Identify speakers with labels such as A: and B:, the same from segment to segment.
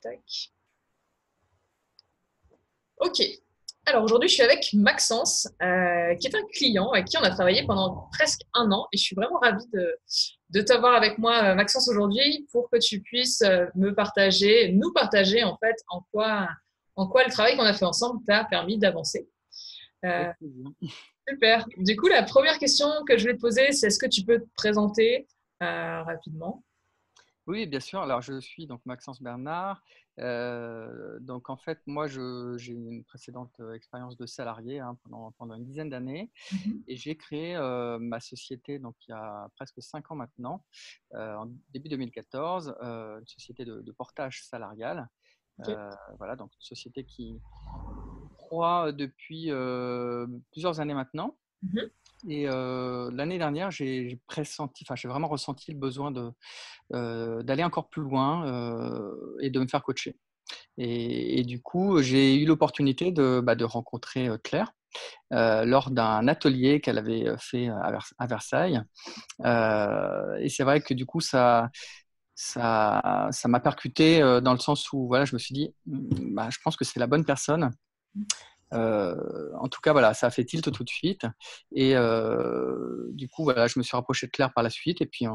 A: tac. Ok. Alors aujourd'hui, je suis avec Maxence, qui est un client avec qui on a travaillé pendant presque un an. Et je suis vraiment ravie de t'avoir avec moi, Maxence, aujourd'hui, pour que tu puisses nous partager en fait en quoi le travail qu'on a fait ensemble t'a permis d'avancer.
B: Avec
A: Euh,
B: plaisir.
A: Super. Du coup, la première question que je vais te poser, c'est est-ce que tu peux te présenter rapidement?
B: Oui, bien sûr. Alors, je suis donc Maxence Bernard. Donc, en fait, moi, j'ai une précédente expérience de salarié pendant une dizaine d'années
A: Mhm.
B: et j'ai créé ma société donc il y a presque 5 ans maintenant, en début 2014, une société de portage salarial.
A: Ok.
B: Voilà, donc une société qui croît depuis plusieurs années maintenant.
A: Mhm.
B: Et l'année dernière, j'ai vraiment ressenti le besoin d'aller encore plus loin et de me faire coacher. Et du coup, j'ai eu l'opportunité de rencontrer Claire lors d'un atelier qu'elle avait fait à Versailles. Et c'est vrai que du coup, ça m'a percuté dans le sens où voilà, je me suis dit, je pense que c'est la bonne personne. En tout cas, voilà, ça a fait tilt tout de suite. Et du coup, voilà, je me suis rapproché de Claire par la suite. Et puis,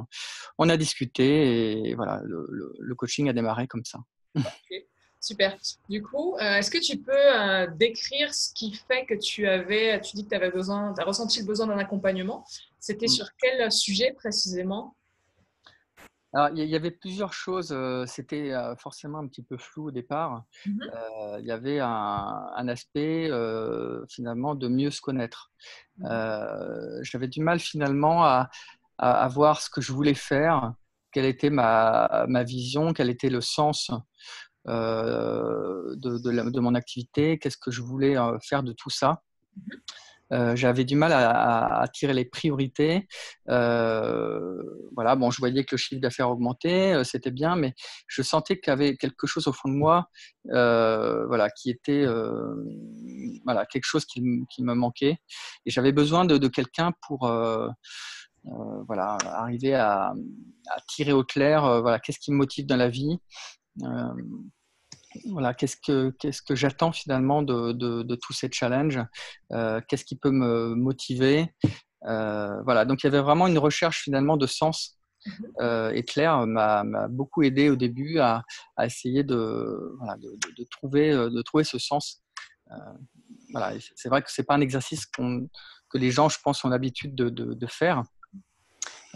B: on a discuté. Et voilà, le coaching a démarré comme ça.
A: Ok, super. Du coup, est-ce que tu peux décrire ce qui fait que tu dis que tu avais besoin, tu as ressenti le besoin d'un accompagnement. C'était sur quel sujet précisément?
B: Alors, il y avait plusieurs choses. C'était forcément un petit peu flou au départ.
A: Mhm.
B: Il y avait un aspect finalement de mieux se connaître. J'avais du mal finalement à voir ce que je voulais faire, quelle était ma vision, quel était le sens de mon activité, qu'est-ce que je voulais faire de tout ça. J'avais du mal à tirer les priorités. Voilà, bon, je voyais que le chiffre d'affaires augmentait, c'était bien, mais je sentais qu'il y avait quelque chose au fond de moi, voilà, qui était, voilà, quelque chose qui me manquait. Et j'avais besoin de quelqu'un pour, voilà, arriver à tirer au clair, voilà, qu'est-ce qui me motive dans la vie. Euh, voilà, qu'est-ce que j'attends finalement de tous ces challenges, qu'est-ce qui peut me motiver. Voilà, donc il y avait vraiment une recherche finalement de sens.
A: Mhm.
B: Et Claire m'a beaucoup aidé au début à essayer voilà, de trouver ce sens. Euh, voilà, c'est vrai que c'est pas un exercice que les gens, je pense, ont l'habitude de faire.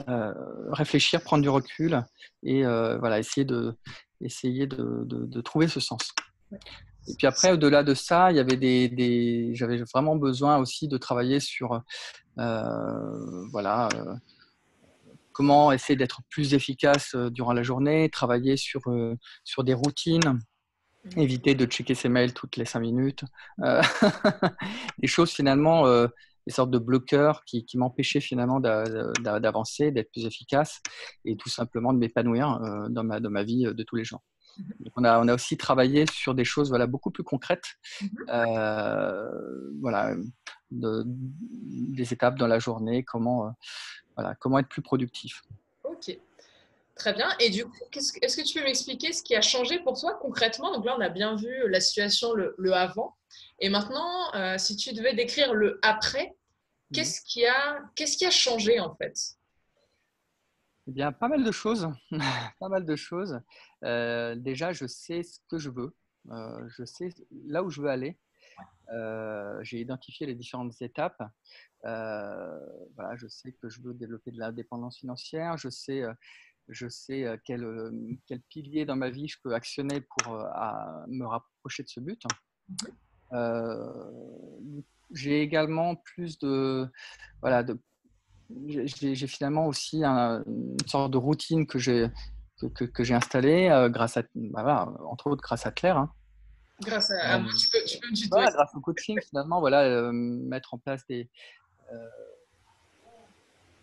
B: Euh, Réfléchir, prendre du recul et voilà, essayer de trouver ce sens.
A: Ouais.
B: Et puis après, au-delà de ça, il y avait j'avais vraiment besoin aussi de travailler sur voilà, comment essayer d'être plus efficace durant la journée, travailler sur des routines,
A: Mhm.
B: éviter de checker ses mails toutes les 5 minutes. Euh, des choses finalement, des sortes de bloqueurs qui m'empêchaient finalement d'avancer, d'être plus efficace et tout simplement de m'épanouir dans ma vie de tous les jours.
A: Mhm.
B: Donc on a aussi travaillé sur des choses voilà, beaucoup plus concrètes,
A: Mhm.
B: voilà, des étapes dans la journée, voilà, comment être plus productif.
A: Ok, très bien. Et du coup, est-ce que tu peux m'expliquer ce qui a changé pour toi concrètement? Donc là, on a bien vu la situation, le avant. Et maintenant, si tu devais décrire le après, qu'est-ce qui a changé en fait?
B: Eh bien, pas mal de choses. Pas mal de choses. Déjà, je sais ce que je veux. Je sais là où je veux aller. J'ai identifié les différentes étapes. Euh, voilà, je sais que je veux développer de l'indépendance financière. Je sais quel pilier dans ma vie je peux actionner pour me rapprocher de ce but.
A: Mhm.
B: Euh, j'ai également plus de, voilà, j'ai finalement aussi une sorte de routine que j'ai installée grâce à, voilà, entre autres grâce à Claire. Hein.
A: Grâce à moi,
B: Euh,
A: tu peux me tutoyer.
B: voilà, grâce au coaching, finalement, voilà, mettre en place euh,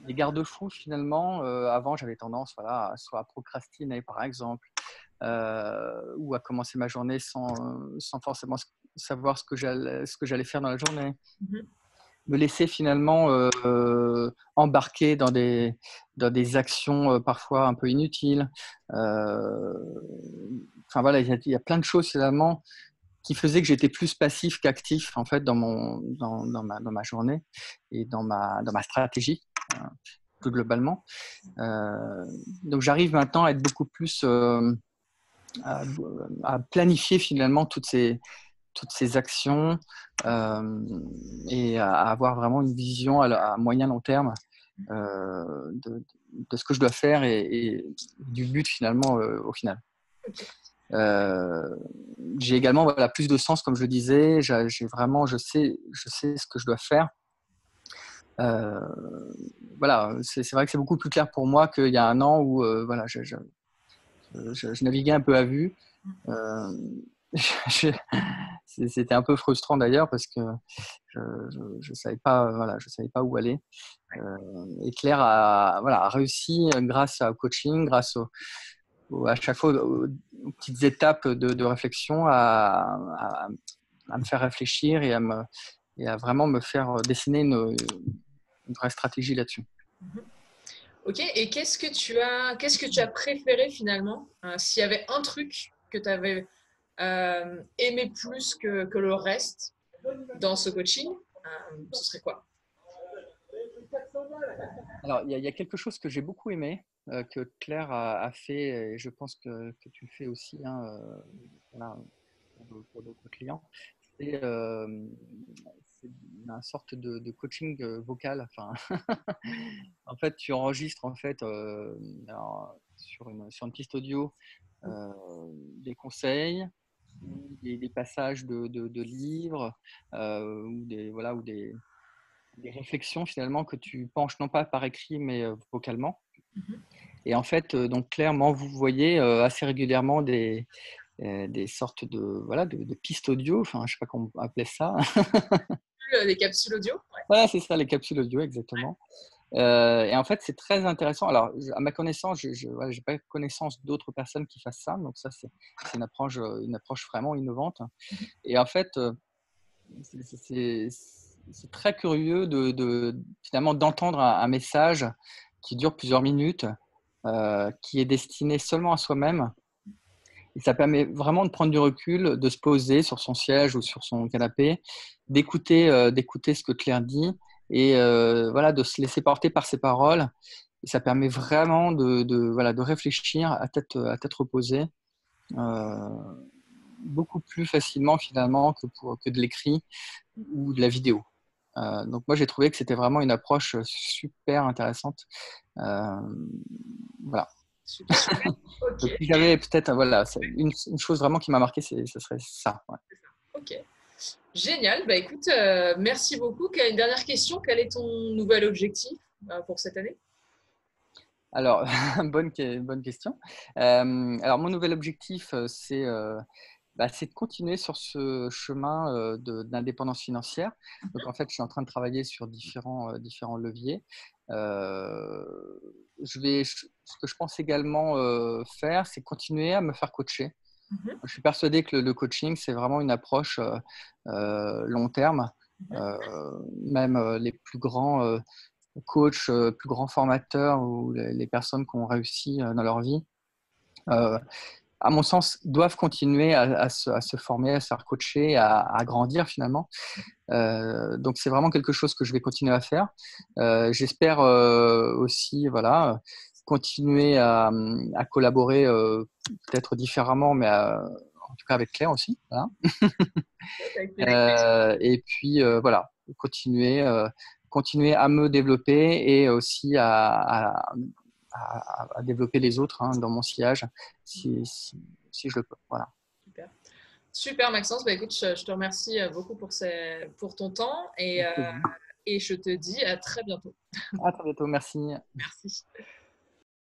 B: des garde-fous finalement. Avant, j'avais tendance, voilà, soit à procrastiner, par exemple, ou à commencer ma journée sans forcément savoir ce que j'allais faire dans la journée.
A: Mhm.
B: me laisser finalement embarquer dans des actions parfois un peu inutiles. Enfin voilà, il y a plein de choses finalement qui faisaient que j'étais plus passif qu'actif en fait dans ma journée et dans ma stratégie plus globalement. Donc j'arrive maintenant à être beaucoup plus à planifier finalement toutes ces actions et à avoir vraiment une vision à moyen long terme de ce que je dois faire et du but finalement au final. J'ai également voilà, plus de sens, comme je le disais. Je sais ce que je dois faire. Voilà, c'est vrai que c'est beaucoup plus clair pour moi qu'il y a un an où voilà, je naviguais un peu à vue. C'était un peu frustrant d'ailleurs parce que je savais pas voilà, je savais pas où aller. Et Claire a réussi grâce au coaching, grâce à chaque fois aux petites étapes de réflexion à me faire réfléchir et à vraiment me faire dessiner une vraie stratégie là-dessus.
A: Ok, et qu'est-ce que tu as préféré finalement s'il y avait un truc que tu avais aimé plus que le reste dans ce coaching, ce serait quoi?
B: Alors, il y a quelque chose que j'ai beaucoup aimé, que Claire a fait, et je pense que tu le fais aussi hein, voilà, pour d'autres clients. C'est une sorte de coaching vocal. Enfin, en fait, tu enregistres en fait, sur une piste audio des conseils, des passages de livres voilà, ou des réflexions finalement que tu penches non pas par écrit mais vocalement. Et en fait, donc clairement, vous voyez assez régulièrement des sortes voilà, de pistes audio, enfin, je ne sais pas comment on appelait ça.
A: Des capsules audio? Ouais.
B: Voilà, c'est ça, les capsules audio, exactement. Et en fait, c'est très intéressant. Alors, à ma connaissance, je voilà, j'ai pas connaissance d'autres personnes qui fassent ça. Donc ça, c'est une approche vraiment innovante. Et en fait, c'est très curieux finalement d'entendre un message qui dure plusieurs minutes, qui est destiné seulement à soi-même. Et ça permet vraiment de prendre du recul, de se poser sur son siège ou sur son canapé, d'écouter ce que Claire dit et voilà, de se laisser porter par ses paroles. Et ça permet vraiment voilà, de réfléchir à tête reposée, euh, beaucoup plus facilement finalement que de l'écrit ou de la vidéo. Donc moi j'ai trouvé que c'était vraiment une approche super intéressante. Voilà.
A: Super, super. Ok,
B: Donc si j'avais peut-être voilà, une chose vraiment qui m'a marqué, ce serait ça. Ouais.
A: ok. Génial. Bah écoute, merci beaucoup. Une dernière question. Quel est ton nouvel objectif pour cette année?
B: Alors, bonne question. Alors, mon nouvel objectif, c'est de continuer sur ce chemin d'indépendance financière. Donc, en fait, je suis en train de travailler sur différents leviers. Euh, ce que je pense également faire, c'est continuer à me faire coacher. Je suis persuadé que le coaching, c'est vraiment une approche long terme. Même les plus grands coachs, plus grands formateurs ou les personnes qui ont réussi dans leur vie, à mon sens, doivent continuer à se former, à se faire coacher, à grandir finalement. Donc, c'est vraiment quelque chose que je vais continuer à faire. J'espère aussi voilà, continuer à collaborer peut-être différemment, mais en tout cas avec Claire aussi. Voilà.
A: Avec plaisir.
B: Et puis, voilà, continuer à me développer et aussi à développer les autres hein, dans mon sillage si je le peux. Voilà.
A: Super. Super, Maxence. Bah, écoute, je te remercie beaucoup pour ton temps et je te dis à très bientôt.
B: À très bientôt. Merci.
A: Merci.